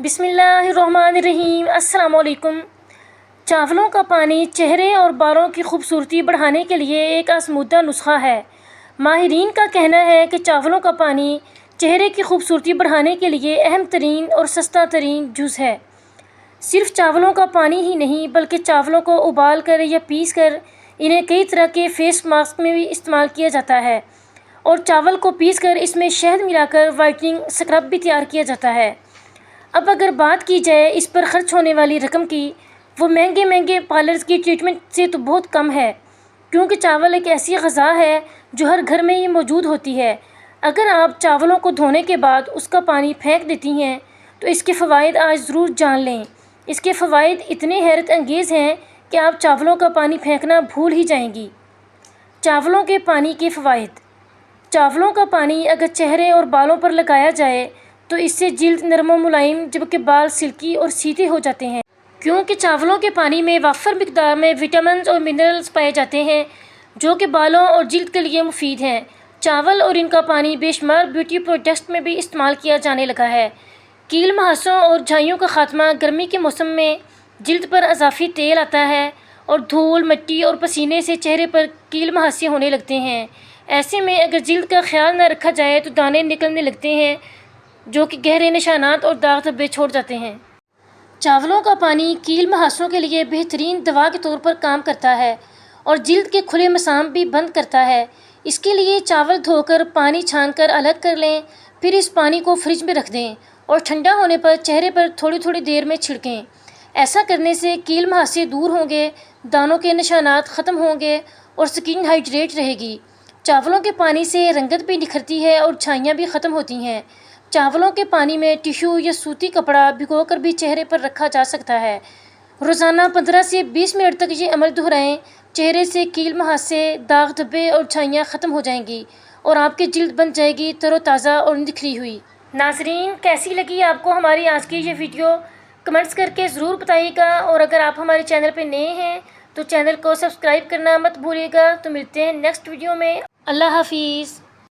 बिस्मिल्लाहिर्रहमानिर्रहीम। अस्सलाम वालेकुम। चावलों का पानी चेहरे और बालों की खूबसूरती बढ़ाने के लिए एक आज़मूदा नुस्खा है। माहिरीन का कहना है कि चावलों का पानी चेहरे की खूबसूरती बढ़ाने के लिए अहम तरीन और सस्ता तरीन जुज़ है। सिर्फ चावलों का पानी ही नहीं बल्कि चावलों को उबाल कर या पीस कर इन्हें कई तरह के फेस मास्क में भी इस्तेमाल किया जाता है और चावल को पीस कर इसमें शहद मिलाकर वाइटनिंग स्क्रब भी तैयार किया जाता है। अब अगर बात की जाए इस पर ख़र्च होने वाली रकम की, वो महंगे महंगे पार्लर्स की ट्रीटमेंट से तो बहुत कम है, क्योंकि चावल एक ऐसी ग़िज़ा है जो हर घर में ही मौजूद होती है। अगर आप चावलों को धोने के बाद उसका पानी फेंक देती हैं तो इसके फ़वाइद आज ज़रूर जान लें। इसके फ़वाइद इतने हैरत अंगेज़ हैं कि आप चावलों का पानी फेंकना भूल ही जाएंगी। चावलों के पानी के फ़वाइद। चावलों का पानी अगर चेहरे और बालों पर लगाया जाए तो इससे जिल्द नरम और मुलायम जबकि बाल सिल्की और सीधे हो जाते हैं, क्योंकि चावलों के पानी में वाफर मिकदार में विटामिन और मिनरल्स पाए जाते हैं जो कि बालों और जिल्द के लिए मुफीद हैं। चावल और इनका पानी बेशुमार ब्यूटी प्रोडक्ट्स में भी इस्तेमाल किया जाने लगा है। कील मुहासों और झाइयों का खात्मा। गर्मी के मौसम में जिल्द पर अजाफी तेल आता है और धूल, मिट्टी और पसीने से चेहरे पर कील मुहासे होने लगते हैं। ऐसे में अगर जिल्द का ख्याल न रखा जाए तो दाने निकलने लगते हैं जो कि गहरे निशानात और दाग धब्बे छोड़ जाते हैं। चावलों का पानी कील मुहासों के लिए बेहतरीन दवा के तौर पर काम करता है और जिल्द के खुले मसाम भी बंद करता है। इसके लिए चावल धोकर पानी छानकर अलग कर लें, फिर इस पानी को फ्रिज में रख दें और ठंडा होने पर चेहरे पर थोड़ी थोड़ी देर में छिड़कें। ऐसा करने से कील मुहासे दूर होंगे, दानों के निशानात ख़त्म होंगे और स्किन हाइड्रेट रहेगी। चावलों के पानी से रंगत भी निखरती है और छाइयाँ भी ख़त्म होती हैं। चावलों के पानी में टिश्यू या सूती कपड़ा भिगोकर भी चेहरे पर रखा जा सकता है। रोज़ाना 15 से 20 मिनट तक ये अमल दोहराएं। चेहरे से कील मुहासे, दाग धब्बे और छाइयाँ ख़त्म हो जाएंगी और आपकी जिल्द बन जाएगी तरोताज़ा और निखरी हुई। नाज़रीन, कैसी लगी आपको हमारी आज की ये वीडियो? कमेंट्स करके ज़रूर बताइएगा और अगर आप हमारे चैनल पर नए हैं तो चैनल को सब्सक्राइब करना मत भूलिएगा। तो मिलते हैं नेक्स्ट वीडियो में। अल्लाह हाफिज़।